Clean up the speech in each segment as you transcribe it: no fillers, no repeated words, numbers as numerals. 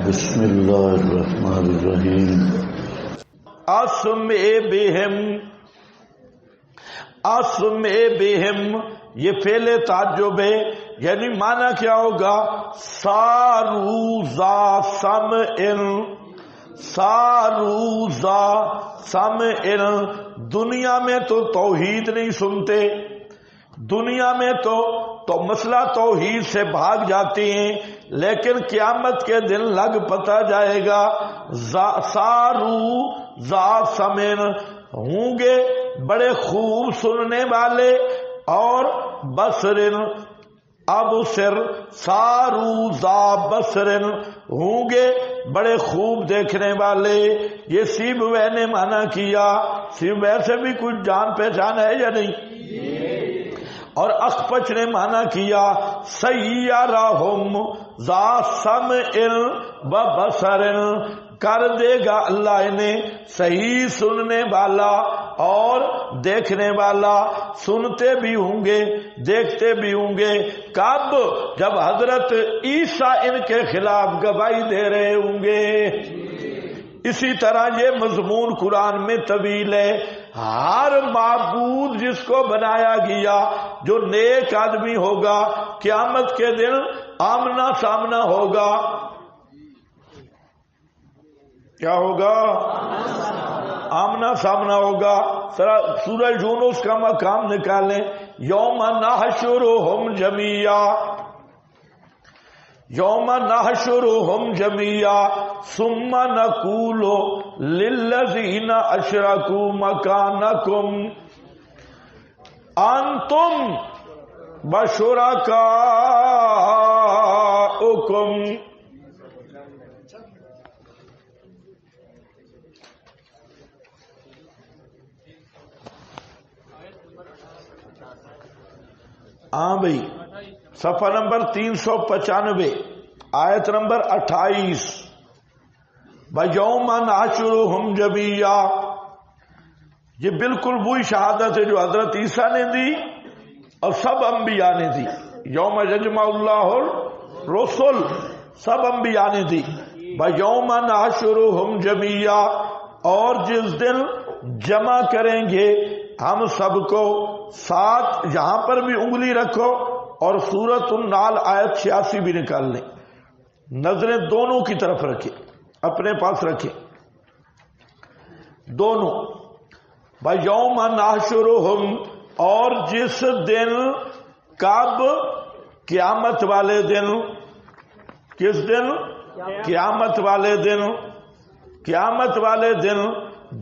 بسم اللہ الرحمن الرحیم اسمع بہم یہ فعل تعجب ہے، یعنی معنی کیا ہوگا؟ سارو ذا سمع، دنیا میں تو توحید نہیں سنتے، دنیا میں تو مسئلہ توحید سے بھاگ جاتے ہیں، لیکن قیامت کے دن لگ پتا جائے گا سارو ذا سمع، ہوں گے بڑے خوب سننے والے، اور بصر ابصر، سارو ذا بصر، ہوں گے بڑے خوب دیکھنے والے۔ یہ سیبوے نے معنی کیا، سیبوے سے بھی کچھ جان پہچان ہے یا نہیں؟ اور اخپچ نے معنی کیا سیارہم ذا سمع و بصر، کر دے گا اللہ انہیں صحیح سننے والا اور دیکھنے والا، سنتے بھی ہوں گے دیکھتے بھی ہوں گے۔ کب؟ جب حضرت عیسیٰ ان کے خلاف گواہی دے رہے ہوں گے۔ اسی طرح یہ مضمون قرآن میں طویل ہے، ہر معبود جس کو بنایا گیا جو نیک آدمی ہوگا قیامت کے دن آمنا سامنا ہوگا۔ کیا ہوگا؟ آمنا سامنا ہوگا۔ سورہ یونس کا مقام نکالیں، یوم نحشرہم جمیعا، یوم نحشرہم جمیعا ثم نقول للذین اشرکوا مکانکم انتم وشرکاؤکم۔ ہاں بھائی، صفحہ نمبر 395، آیت نمبر 28، وَيَوْمَ نَحْشُرُهُمْ جَمِيعًا، یہ بالکل وہی شہادت ہے جو حضرت عیسیٰ نے دی اور سب انبیاء نے دی۔ یوم یجمع اللہ الرسل، سب انبیاء نے دی۔ وَيَوْمَ نَحْشُرُهُمْ جَمِيعًا، اور جس دن جمع کریں گے ہم سب کو ساتھ، یہاں پر بھی انگلی رکھو اور سورۃ النحل آیت 86 بھی نکال لیں، نظریں دونوں کی طرف رکھیں، اپنے پاس رکھیں دونوں۔ وَيَوْمَ نَحْشُرُهُمْ، اور جس دن، کب؟ قیامت والے دن۔ کس دن؟ قیامت والے دن۔ قیامت والے دن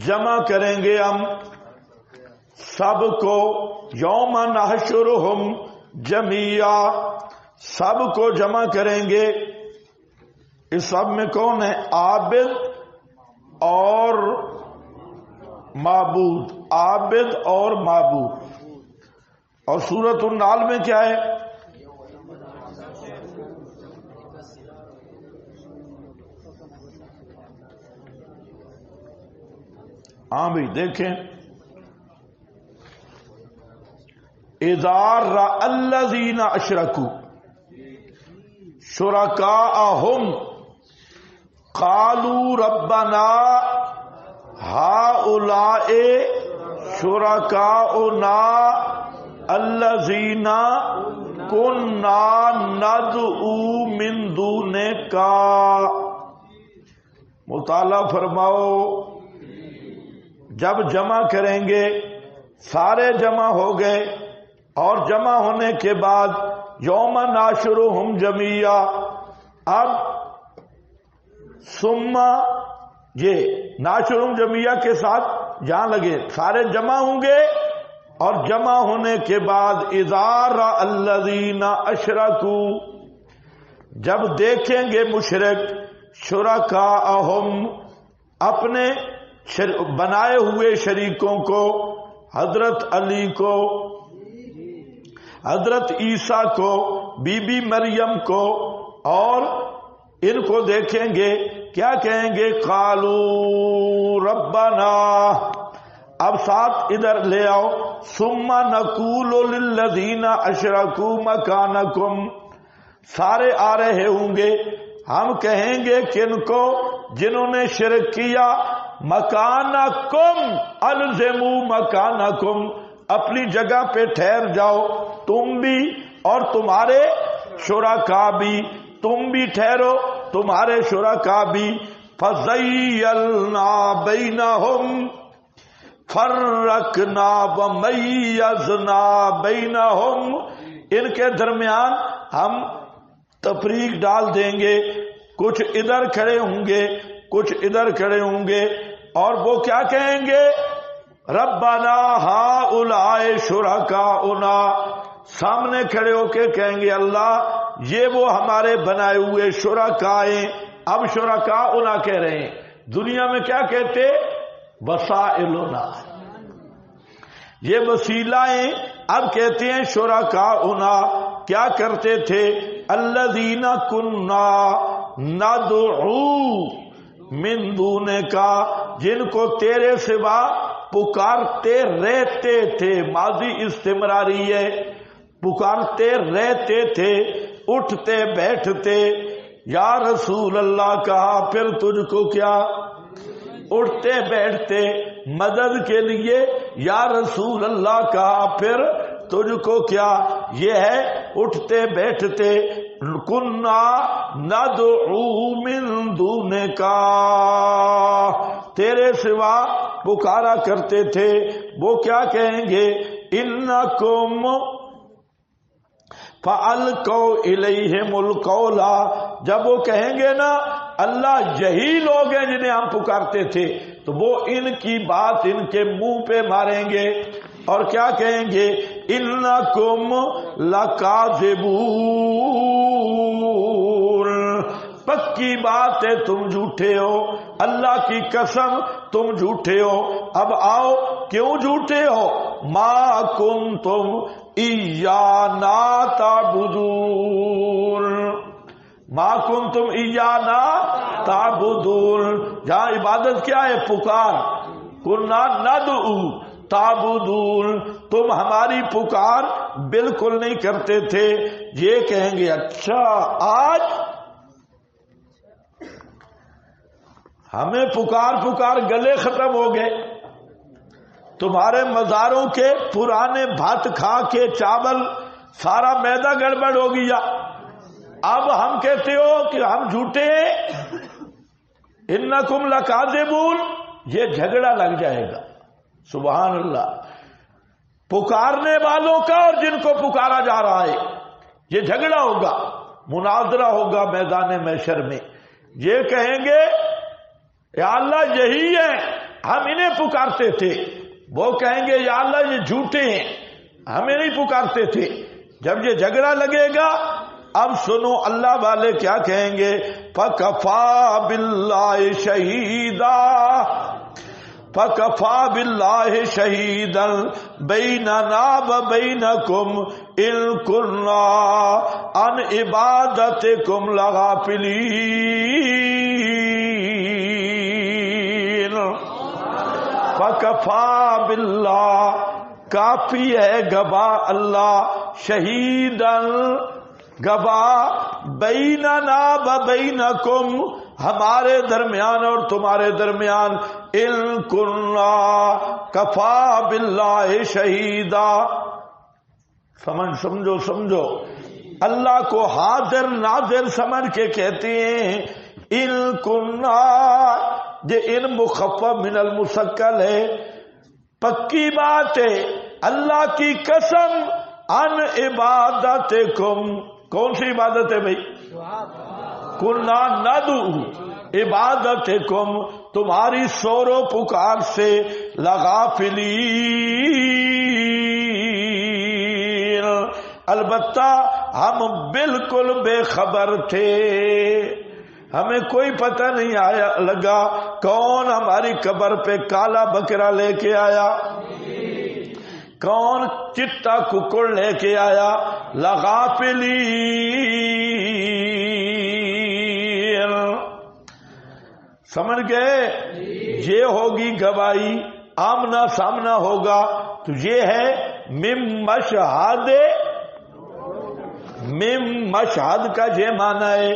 جمع کریں گے ہم سب کو، یوم نحشرہم جمیعا، سب کو جمع کریں گے۔ اس سب میں کون ہے؟ عابد اور معبود، عابد اور معبود۔ اور سورۃ النحل میں کیا ہے؟ ہاں بھائی دیکھیں، اذا رأى الذین اشرکوا شرکاءہم قالوا ربنا ہؤلاء شرکاؤنا الذین کنا ندعو من دونک۔ مطالعہ فرماؤ، جب جمع کریں گے سارے جمع ہو گئے، اور جمع ہونے کے بعد یوم ناشرہم جمیعا، اب ثم، یہ ناشرہم جمیعا کے ساتھ جہاں لگے، سارے جمع ہوں گے، اور جمع ہونے کے بعد اذا رأى الذین اشرکوا، جب دیکھیں گے مشرک شرکاءہم، اپنے بنائے ہوئے شریکوں کو، حضرت علی کو، حضرت عیسیٰ کو، بی بی مریم کو، اور ان کو دیکھیں گے کیا کہیں گے؟ قالوا ربنا، اب ساتھ ادھر لے آؤ، ثم نقول للذین اشرکوا مکانکم، سارے آ رہے ہوں گے. ہم کہیں گے کن کو؟ جنہوں نے شرک کیا. مکانکم الزموا مکانکم، اپنی جگہ پہ ٹھہر جاؤ، تم بھی اور تمہارے شرکا بھی، تم بھی ٹھہرو تمہارے شرکا بھی. فزیلنا بینہم فرقنا ومیزنا بینہم، ان کے درمیان ہم تفریق ڈال دیں گے. کچھ ادھر کھڑے ہوں گے، کچھ ادھر کھڑے ہوں گے، اور وہ کیا کہیں گے؟ ربنا ہؤلاء شرکاؤنا، سامنے کھڑے ہو کے کہیں گے اللہ یہ وہ ہمارے بنائے ہوئے شرکائیں. اب شرکاؤنا کہہ رہے ہیں، دنیا میں کیا کہتے؟ وسائلنا، یہ وسیلائیں. اب کہتے ہیں شرکاؤنا. کیا کرتے تھے؟ الذین کنا ندعو من دونک، جن کو تیرے سوا پکارتے رہتے تھے. ماضی استمراری ہے، پکارتے رہتے تھے، اٹھتے بیٹھتے. یا رسول اللہ کہا، پھر تجھ کو کیا؟ اٹھتے بیٹھتے مدد کے لیے یا رسول اللہ کہا، پھر تجھ کو کیا؟ یہ ہے اٹھتے بیٹھتے. کنا ندعو من دونک، تیرے سوا پکارا کرتے تھے. وہ کیا کہیں گے؟ انکم فالقوا الیہم القول، جب وہ کہیں گے نا اللہ یہی لوگ ہیں جنہیں ہم پکارتے تھے، تو وہ ان کی بات ان کے منہ پہ ماریں گے اور کیا کہیں گے؟ انکم لکاذبون، پکی بات ہے تم جھوٹے ہو، اللہ کی قسم تم جھوٹے ہو. اب آؤ کیوں جھوٹے ہو؟ ما کنتم ایانا تعبدون، ما کنتم ایانا تعبدون، جہاں عبادت کیا ہے؟ پکار. کنا ندعو تعبدون، تم ہماری پکار بالکل نہیں کرتے تھے. یہ کہیں گے اچھا آج ہمیں پکار پکار گلے ختم ہو گئے، تمہارے مزاروں کے پرانے بھات کھا کے چاول سارا میدا گڑبڑ ہو گیا. اب ہم کہتے ہو کہ ہم جھوٹے ہیں. انکم لکاذبون، یہ جھگڑا لگ جائے گا. سبحان اللہ. پکارنے والوں کا اور جن کو پکارا جا رہا ہے یہ جھگڑا ہوگا، مناظرہ ہوگا میدان محشر میں. یہ کہیں گے یا اللہ یہی ہے، ہم انہیں پکارتے تھے. وہ کہیں گے یا اللہ یہ جھوٹے ہیں، ہمیں نہیں پکارتے تھے. جب یہ جھگڑا لگے گا اب سنو اللہ والے کیا کہیں گے؟ فَكَفَى بِاللَّهِ شَهِيدًا، فَكَفَى بِاللَّهِ شَهِيدًا بَيْنَنَا وَبَيْنَكُمْ إِن كُنَّا عَنْ عِبَادَتِكُمْ لَغَافِلِينَ. فَكَفَى بِاللَّهِ، کافی ہے گواہ اللہ، شہیداً گواہ، بیننا و بینکم، ہمارے درمیان اور تمہارے درمیان، ان کننا کفا باللہ شہیدا. سمجھو سمجھو، اللہ کو حاضر ناظر سمجھ کے کہتے ہیں. ان کننا، یہ ان مخفف من المثقل ہے، پکی بات ہے اللہ کی قسم. ان عبادتکم، کون سی عبادت ہے بھائی؟ کنا ندعو، عبادتکم، تمہاری شور و پکار سے، لغافلین، البتہ ہم بالکل بے خبر تھے، ہمیں کوئی پتہ نہیں آیا لگا کون ہماری قبر پہ کالا بکرا لے کے آیا، کون چٹا ککڑ لے کے آیا. لغافلین، سمجھ گئے؟ یہ ہوگی گواہی، آمنا سامنا ہوگا. تو یہ ہے مم مشہد کا یہ معنی ہے،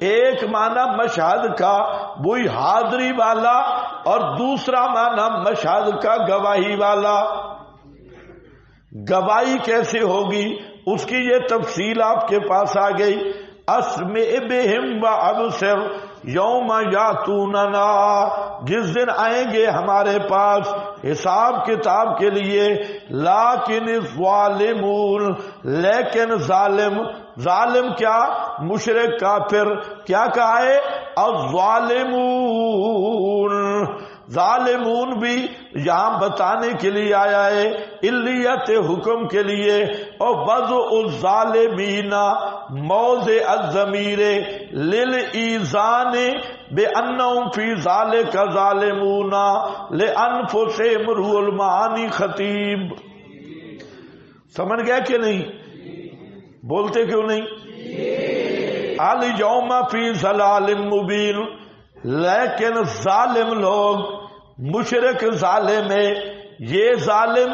ایک معنی مشہد کا وہی حاضری والا، اور دوسرا معنی مشہد کا گواہی والا۔ گواہی کیسے ہوگی اس کی یہ تفصیل آپ کے پاس آ گئی۔ اسمع بہم وابصر یوم یاتوننا، جس دن آئیں گے ہمارے پاس حساب کتاب کے لیے، لیکن الظالمون، لیکن ظالم کیا؟ مشرک کافر۔ کیا کہا ہے؟ الظالمون، ظالمون بھی یہاں بتانے کے لیے آیا ہے، علیت حکم کے لیے۔ اور وضع الظالمین موضع الضمیر للایذان بانہم فی ذلک ظالمون لانفسہم روح المعانی خطیب۔ سمجھ گیا کہ نہیں؟ بولتے کیوں نہیں؟ الیوم فی ضلال مبین، لیکن ظالم لوگ، مشرک ظالم ہے، یہ ظالم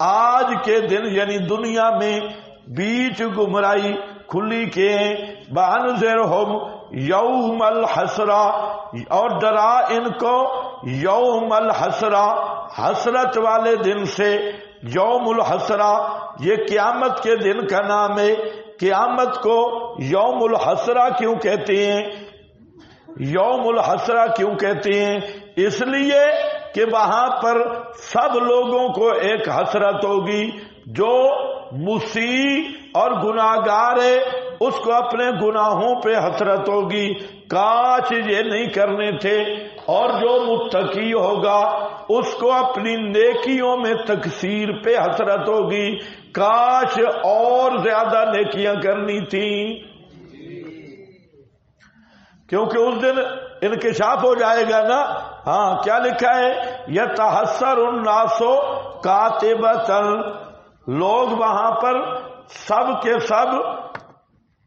آج کے دن یعنی دنیا میں بیچ گمراہی کھلی کے ہیں۔ بانذرہم یوم الحسرہ، اور ڈرا ان کو یوم الحسرہ، حسرت والے دن سے۔ یوم الحسرہ یہ قیامت کے دن کا نام ہے۔ قیامت کو یوم الحسرہ کیوں کہتے ہیں؟ یوم الحسرہ کیوں کہتے ہیں؟ اس لیے کہ وہاں پر سب لوگوں کو ایک حسرت ہوگی، جو مسیء اور گناہگار ہے اس کو اپنے گناہوں پہ حسرت ہوگی، کاش یہ نہیں کرنے تھے، اور جو متقی ہوگا اس کو اپنی نیکیوں میں تقصیر پہ حسرت ہوگی، کاش اور زیادہ نیکیاں کرنی تھیں، کیونکہ اس دن انکشاف ہو جائے گا نا۔ ہاں کیا لکھا ہے؟ یتحسر الناس کاتبۃ، لوگ وہاں پر سب کے سب،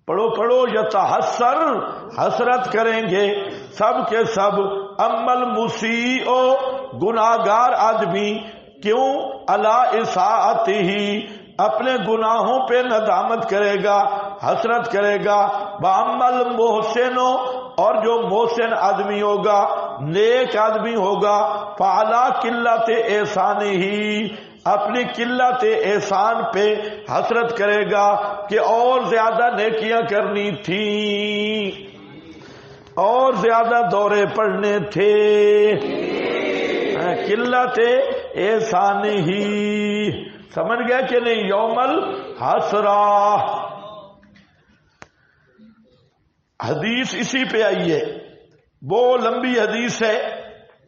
پڑھو یتحسر، حسرت کریں گے سب کے سب، اما المسیء، گناہگار آدمی، کیوں؟ علی اساءتہ، اپنے گناہوں پہ ندامت کرے گا، حسرت کرے گا۔ واما المحسن، اور جو محسن آدمی ہوگا، نیک آدمی ہوگا، فعلی قلت احسانہ، اپنی قلت احسان پہ حسرت کرے گا کہ اور زیادہ نیکیاں کرنی تھیں، اور زیادہ دورے پڑھنے تھے، قلت احسان ہی۔ سمجھ گیا کہ نہیں؟ یوم الحسرہ۔ حدیث اسی پہ آئی ہے، وہ لمبی حدیث ہے،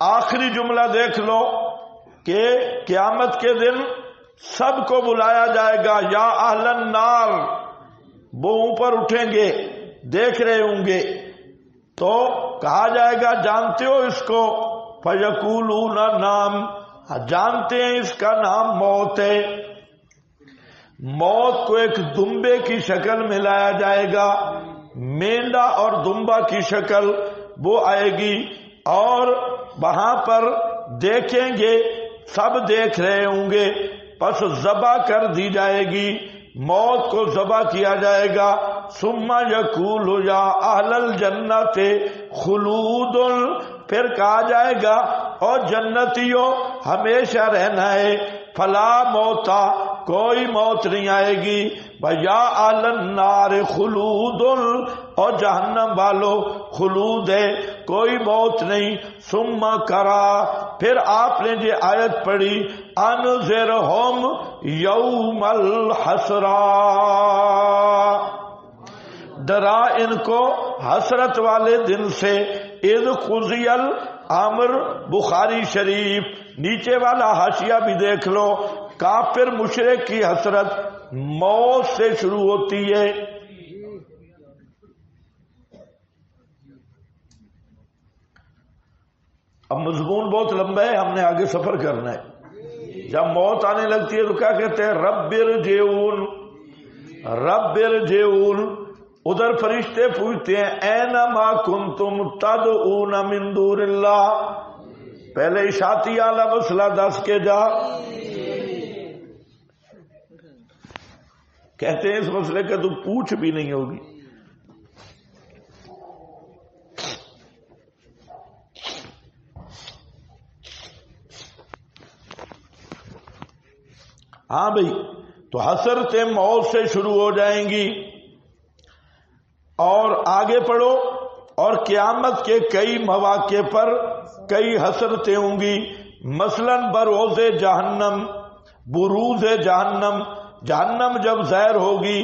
آخری جملہ دیکھ لو کہ قیامت کے دن سب کو بلایا جائے گا، یا اہل النار، وہ اوپر اٹھیں گے، دیکھ رہے ہوں گے، تو کہا جائے گا جانتے ہو اس کو؟ فیقولون نام، جانتے ہیں اس کا نام موت ہے۔ موت کو ایک دمبے کی شکل میں لایا جائے گا، مینڈا اور دمبا کی شکل وہ آئے گی، اور وہاں پر دیکھیں گے، سب دیکھ رہے ہوں گے، پس ذبح کر دی جائے گی، موت کو ذبح کیا جائے گا۔ ثم یقول یا اہل الجنت خلود، پھر کہا جائے گا اور جنتیوں ہمیشہ رہنا ہے، فلا موتا، کوئی موت نہیں آئے گی، یا اہل النار خلود، اور جہنم والو خلود ہے، کوئی موت نہیں۔ ثم کرا، پھر آپ نے یہ آیت پڑھی، انذرہم یوم الحسرہ، ڈرا ان کو حسرت والے دن سے۔ اذ قضی الامر، بخاری شریف، نیچے والا حاشیہ بھی دیکھ لو، کافر مشرک کی حسرت موت سے شروع ہوتی ہے۔ اب مضمون بہت لمبا ہے، ہم نے آگے سفر کرنا ہے۔ جب موت آنے لگتی ہے تو کیا کہتے ہیں؟ رب ارجعون، رب ارجعون۔ ادھر فرشتے پوچھتے ہیں اینما کنتم تدعون من دون اللہ، پہلے اشاعتی اعلی مسئلہ دس کے جا۔ کہتے ہیں اس مسئلے کا تو پوچھ بھی نہیں ہوگی. ہاں بھائی، تو حسرتیں موت سے شروع ہو جائیں گی. اور آگے پڑھو، اور قیامت کے کئی مواقع پر کئی حسرتیں ہوں گی. مثلا بروز جہنم، بروز جہنم، جہنم جب ظاہر ہوگی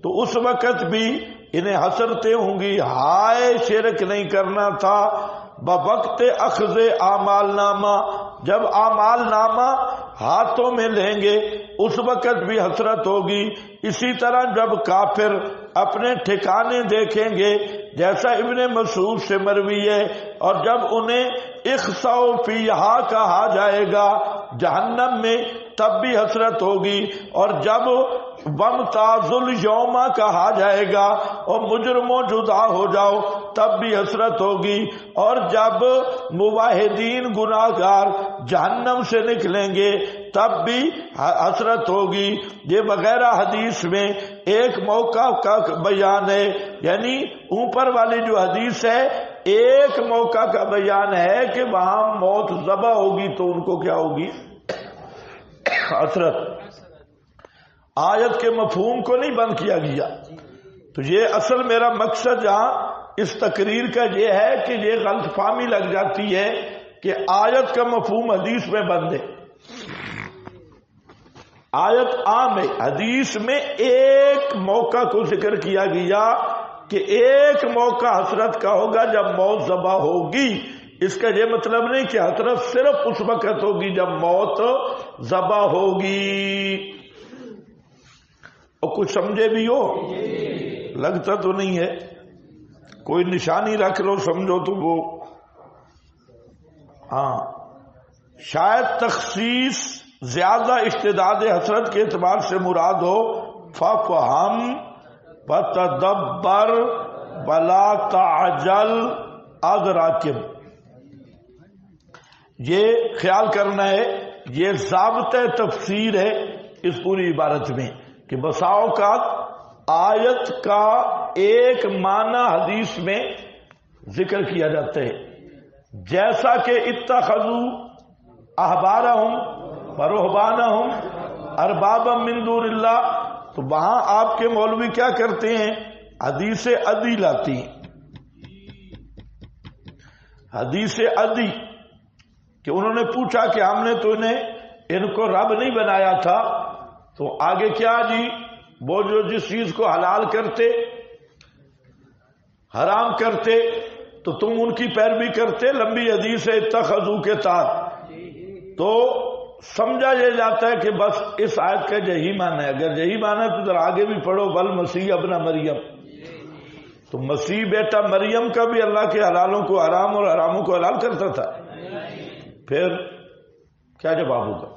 تو اس وقت بھی انہیں حسرتیں ہوں گی. ہائے شرک نہیں کرنا تھا. بوقت اخذ اعمال نامہ، جب اعمال نامہ ہاتھوں میں لیں گے اس وقت بھی حسرت ہوگی. اسی طرح جب کافر اپنے ٹھکانے دیکھیں گے جیسا ابن مسعود سے مروی ہے، اور جب انہیں اخسؤ فیہا کہا جائے گا جہنم میں تب بھی حسرت ہوگی. اور جب وامتاز الیوم کہا جائے گا اور مجرموں جدا ہو جاؤ تب بھی حسرت ہوگی. اور جب موحدین گناہگار جہنم سے نکلیں گے تب بھی حسرت ہوگی. یہ وغیرہ حدیث میں ایک موقع کا بیان ہے، یعنی اوپر والی جو حدیث ہے ایک موقع کا بیان ہے کہ وہاں موت ذبح ہوگی تو ان کو کیا ہوگی؟ حسرت. آیت کے مفہوم کو نہیں بند کیا گیا. تو یہ اصل میرا مقصد یہاں اس تقریر کا یہ ہے کہ یہ غلط فہمی لگ جاتی ہے کہ آیت کا مفہوم حدیث میں بند ہے. آیت عام ہے، حدیث میں ایک موقع کو ذکر کیا گیا کہ ایک موقع حسرت کا ہوگا جب موت ذبح ہوگی. اس کا یہ مطلب نہیں کہ حسرت صرف اس وقت ہوگی جب موت ذبح ہوگی. اور کچھ سمجھے بھی ہو؟ لگتا تو نہیں ہے. کوئی نشانی رکھ لو سمجھو تو وہ. ہاں، شاید تخصیص زیادہ اشتداد حسرت کے اعتبار سے مراد ہو. فَفْهَمْ وَتَدَبَّرْ وَلَا تَعْجَلْ اَذْرَاكِبْ. یہ خیال کرنا ہے، یہ ضابطۂ تفسیر ہے اس پوری عبارت میں کہ بسا اوقات آیت کا ایک معنی حدیث میں ذکر کیا جاتا ہے، جیسا کہ اتخذوا احبارہم ورہبانہم اربابا من دون اللہ. تو وہاں آپ کے مولوی کیا کرتے ہیں؟ حدیث عدی لاتی ہیں. حدیث عدی کہ انہوں نے پوچھا کہ ہم نے تو ان کو رب نہیں بنایا تھا، تو آگے کیا جی وہ جو جس چیز کو حلال کرتے حرام کرتے تو تم ان کی پیروی کرتے. لمبی حدیث ہے اتخذوا کے تحت. تو سمجھا یہ جاتا ہے کہ بس اس آیت کا یہی معنی ہے. اگر یہی معنی ہے تو ذرا آگے بھی پڑھو، بل مسیح ابن مریم. تو مسیح بیٹا مریم کا بھی اللہ کے حلالوں کو حرام اور حراموں کو حلال کرتا تھا. پھر کیا جواب ہوگا؟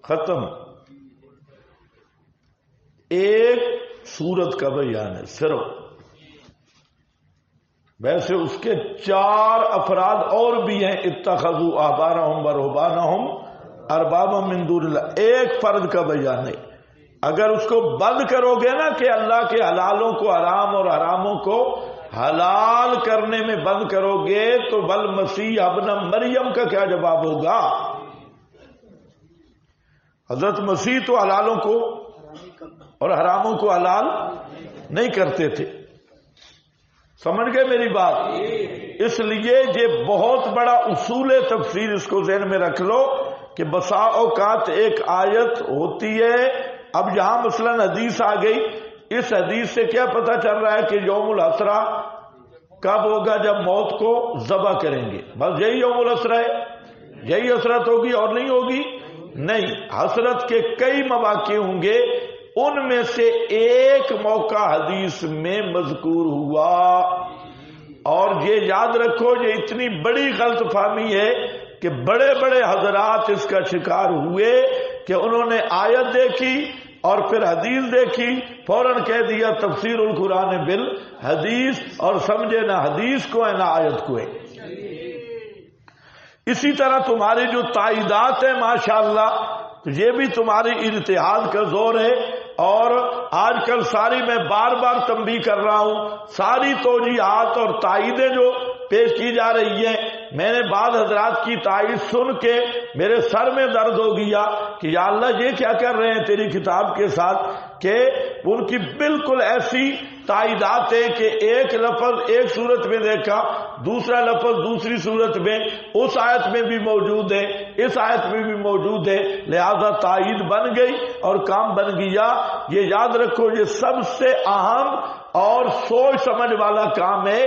ختم. ایک سورت کا بیان ہے صرف. ویسے اس کے 4 افراد اور بھی ہیں، اتخذوا احبارہم ورہبانہم اربابا من دون اللہ. ایک فرد کا بیان ہے. اگر اس کو بند کرو گے نا کہ اللہ کے حلالوں کو حرام اور حراموں کو حلال کرنے میں بند کرو گے تو بل مسیح ابن مریم کا کیا جواب ہوگا؟ حضرت مسیح تو حلالوں کو اور حراموں کو حلال نہیں کرتے تھے. سمجھ گئے میری بات؟ اس لیے یہ بہت بڑا اصول تفسیر، اس کو ذہن میں رکھ لو کہ بسا اوقات ایک آیت ہوتی ہے. اب یہاں مثلا حدیث آ گئی، اس حدیث سے کیا پتہ چل رہا ہے کہ یوم الحسرہ کب ہوگا؟ جب موت کو ذبح کریں گے. بس یہی یوم الحسرہ ہے، یہی حسرت ہوگی اور نہیں ہوگی؟ نہیں، حسرت کے کئی مواقع ہوں گے. ان میں سے ایک موقع حدیث میں مذکور ہوا. اور یہ یاد رکھو یہ اتنی بڑی غلط فہمی ہے کہ بڑے بڑے حضرات اس کا شکار ہوئے کہ انہوں نے آیت دیکھی اور پھر حدیث دیکھی، فوراً کہہ دیا تفسیر القرآن بالحدیث، اور سمجھے نہ حدیث کو ہے نہ آیت کو ہے. اسی طرح تمہاری جو تائیدات ہیں ماشاءاللہ، تو یہ بھی تمہاری اجتہاد کا زور ہے. اور آج کل ساری میں بار بار تنبیہ کر رہا ہوں، ساری توجیہات اور تائیدیں جو پیش کی جا رہی ہیں، میں نے بعض حضرات کی تائید سن کے میرے سر میں درد ہو گیا کہ یا اللہ یہ کیا کر رہے ہیں تیری کتاب کے ساتھ، کہ ان کی بالکل ایسی تائیدات ہیں کہ ایک لفظ ایک صورت میں دیکھا، دوسرا لفظ دوسری صورت میں اس آیت میں بھی موجود ہے، اس آیت میں بھی موجود ہے، لہذا تائید بن گئی اور کام بن گیا. یہ یاد رکھو، یہ سب سے اہم اور سوچ سمجھ والا کام ہے.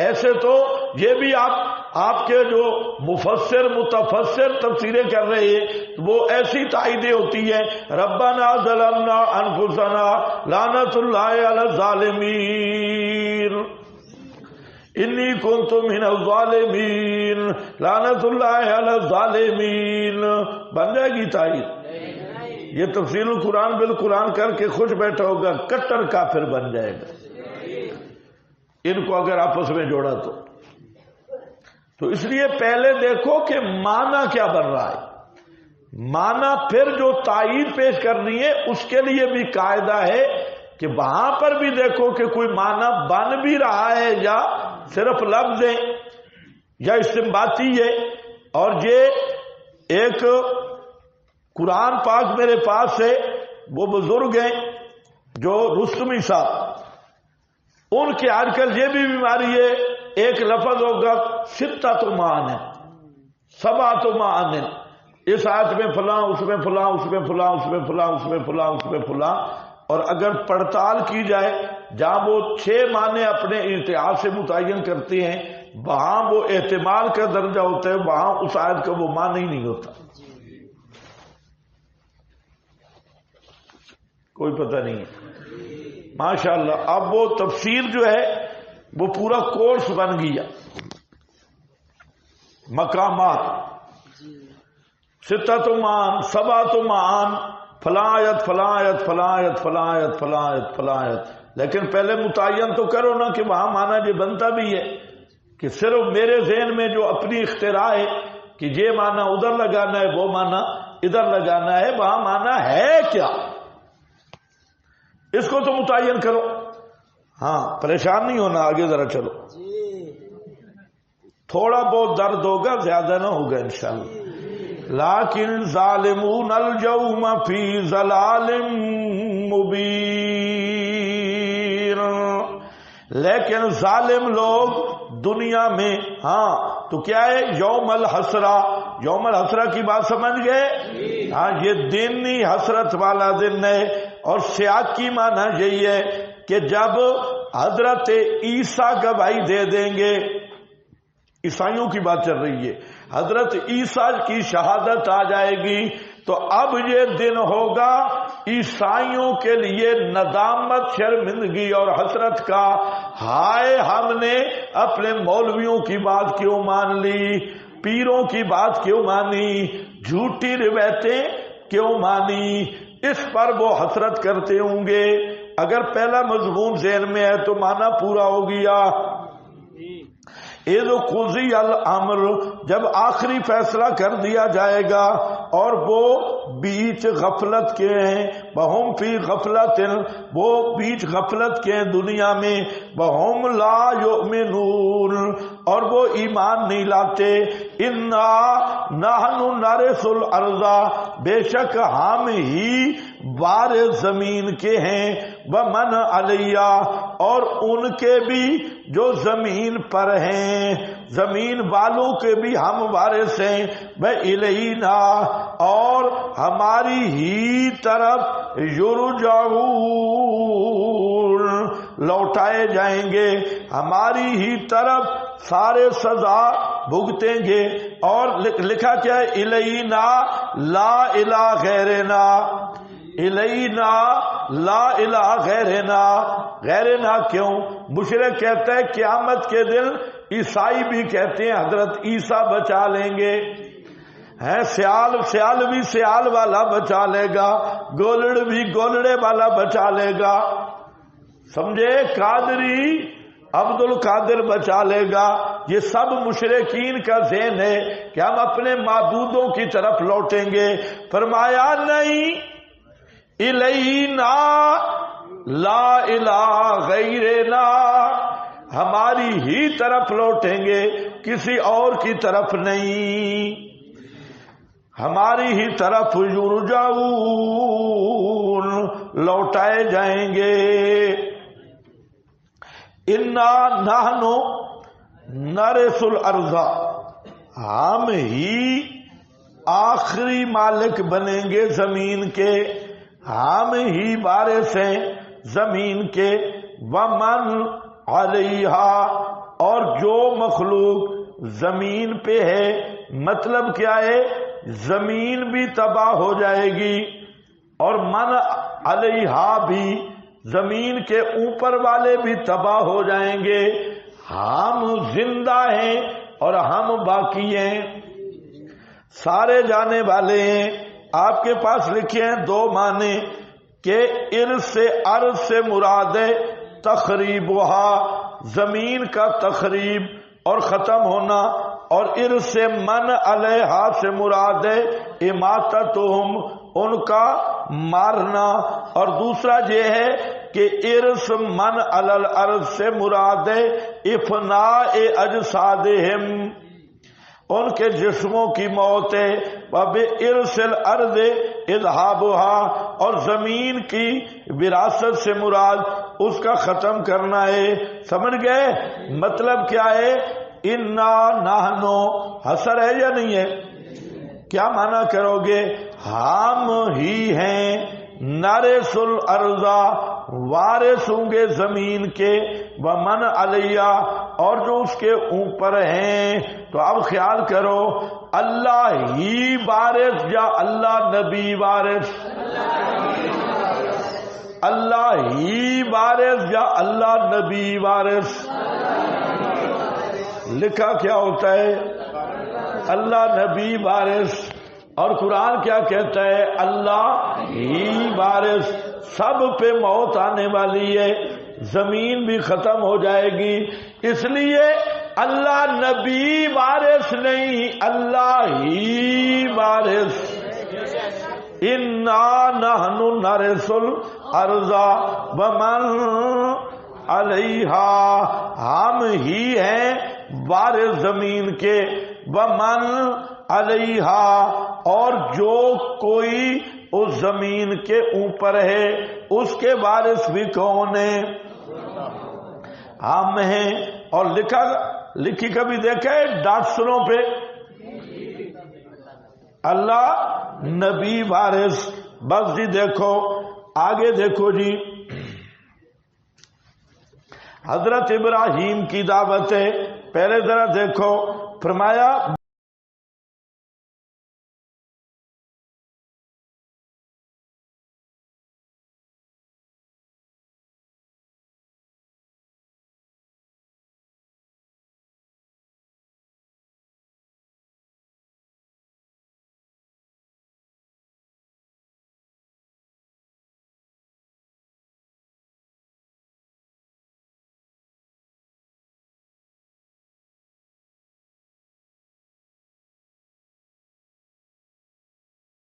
ایسے تو یہ بھی آپ کے جو مفسر متفسر تفسیریں کر رہے ہیں وہ ایسی تائیدیں ہوتی ہیں، ربنا ظلمنا انفسنا لعنت اللہ علی الظالمین انی کنت من الظالمین لعنت اللہ علی الظالمین. بن جائے گی تائید؟ یہ تفسیر القرآن بالقرآن کر کے خوش بیٹھا ہوگا، کٹر کافر بن جائے گا ان کو اگر آپس میں جوڑا تو اس لیے پہلے دیکھو کہ معنی کیا بن رہا ہے، معنی پھر جو تائید پیش کرنی ہے اس کے لیے بھی قاعدہ ہے کہ وہاں پر بھی دیکھو کہ کوئی معنی بن بھی رہا ہے یا صرف لفظ ہے یا استنباطی ہے. اور یہ ایک قرآن پاک میرے پاس ہے، وہ بزرگ ہیں جو رستمی صاحب، ان کے آج کل یہ بھی بیماری ہے، ایک لفظ ہوگا ستۃ معان، سبعۃ معان، اس آیت میں فلاں، اس میں فلاں، اس میں فلاں، اس میں فلاں، اس میں فلاں، اس میں فلاں. اور اگر پڑتال کی جائے جہاں وہ 6 معنی اپنے ارتیاح سے متعین کرتے ہیں، وہاں وہ احتمال کا درجہ ہوتا ہے، وہاں اس آیت کا وہ معنی ہی نہیں ہوتا. کوئی پتہ نہیں ہے ماشاءاللہ. اب وہ تفسیر جو ہے وہ پورا کورس بن گیا، مقامات، ستۃ معان، سبعۃ معان، فلاں آیت فلاں آیت فلاں آیت فلاں آیت فلاں آیت فلاں آیت. لیکن پہلے متعین تو کرو نا کہ وہاں معنی یہ بنتا بھی ہے کہ صرف میرے ذہن میں جو اپنی اختراع ہے کہ یہ معنی ادھر لگانا ہے، وہ معنی ادھر لگانا ہے، وہاں معنی ہے کیا، اس کو تو متعین کرو. ہاں پریشان نہیں ہونا، آگے ذرا چلو، تھوڑا بہت درد ہوگا، زیادہ نہ ہوگا انشاءاللہ. لیکن ظالمون الجوم فی ضلال مبین، لیکن ظالم لوگ دنیا میں، ہاں تو کیا ہے، یوم الحسرہ، یوم الحسرہ کی بات سمجھ گئے؟ ہاں یہ دن ہی حسرت والا دن ہے. اور سیاق کی معنی یہی ہے کہ جب حضرت عیسیٰ گواہی دے دیں گے، عیسائیوں کی بات چل رہی ہے، حضرت عیسیٰ کی شہادت آ جائے گی تو اب یہ دن ہوگا عیسائیوں کے لیے ندامت، شرمندگی اور حسرت کا. ہائے ہم نے اپنے مولویوں کی بات کیوں مان لی، پیروں کی بات کیوں مانی، جھوٹی روایتیں کیوں مانی. اس پر وہ حسرت کرتے ہوں گے. اگر پہلا مضمون ذہن میں ہے تو معنی پورا ہو گیا. اذ قضی الامر، جب آخری فیصلہ کر دیا جائے گا اور وہ بیچ غفلت کے ہیں، وہم فی غفلت، وہ بیچ غفلت کے ہیں دنیا میں، وہم لا یؤمنون، اور وہ ایمان نہیں لاتے. انا نحن نرث الارض، بے شک ہم ہی وارث زمین کے ہیں، ومن علیہا، اور ان کے بھی جو زمین پر ہیں، زمین والوں کے بھی ہم وارث ہیں. وَإِلَيْنَا، اور ہماری ہی طرف یرجعون، لوٹائے جائیں گے، ہماری ہی طرف سارے سزا بھگتیں گے. اور لکھا کیا ہے، الینا لا الہ غیرنا، الینا لا الہ غیرنا. غیرنا کیوں؟ مشرک کہتا ہے قیامت کے دن، عیسائی بھی کہتے ہیں حضرت عیسیٰ بچا لیں گے، ہے سیال بھی سیال والا بچا لے گا، گولڑ بھی گولڑے والا بچا لے گا، سمجھے، قادری عبد القادر بچا لے گا. یہ سب مشرکین کا ذہن ہے کہ ہم اپنے معبودوں کی طرف لوٹیں گے. فرمایا نہیں، الینا لا الہ غیرنا، ہماری ہی طرف لوٹیں گے، کسی اور کی طرف نہیں، ہماری ہی طرف یرجعون، لوٹائے جائیں گے. انا نحن نرث الارض، ہم ہی آخری مالک بنیں گے زمین کے، ہم ہی وارث ہیں زمین کے. ومن علیہا، اور جو مخلوق زمین پہ ہے، مطلب کیا ہے، زمین بھی تباہ ہو جائے گی اور من علیہا بھی، زمین کے اوپر والے بھی تباہ ہو جائیں گے. ہم زندہ ہیں اور ہم باقی ہیں، سارے جانے والے ہیں. آپ کے پاس لکھے ہیں دو معنی کہ ارث سے مراد ہے تخریبھا، زمین کا تخریب اور ختم ہونا، اور ارث من علیہا سے مراد ہے اماتتہم، ان کا مارنا. اور دوسرا یہ ہے کہ ارث من علی الارض سے مراد ہے افناء اجسادہم، ان کے جسموں کی موت ہے. وبارث الارض اذہابھا، اور زمین کی وراثت سے مراد اس کا ختم کرنا ہے. سمجھ گئے مطلب کیا ہے؟ انا نحن حسر ہے یا نہیں ہے؟ کیا معنی کرو گے؟ ہم ہی ہیں نرث الارض، وارث ہوں گے زمین کے، ومن علیہ، اور جو اس کے اوپر ہیں. تو اب خیال کرو، اللہ ہی وارث یا اللہ نبی وارث؟ اللہ ہی وارث یا اللہ نبی وارث؟ لکھا کیا ہوتا ہے؟ اللہ نبی وارث. اور قرآن کیا کہتا ہے؟ اللہ ہی وارث. سب پہ موت آنے والی ہے، زمین بھی ختم ہو جائے گی، اس لیے اللہ نبی وارث نہیں، اللہ ہی وارث. انا نحن نرث الارض ومن علیہا، ہم ہی ہیں وارث زمین کے، ومن علیہا، اور جو کوئی اس زمین کے اوپر ہے اس کے وارث بھی کون ہیں؟ ہم ہیں. اور لکھی کبھی دیکھا ہے ڈاکٹروں پہ اللہ نبی وارث؟ بس جی دیکھو آگے دیکھو جی، حضرت ابراہیم کی دعوت ہے. پہلے ذرا دیکھو، فرمایا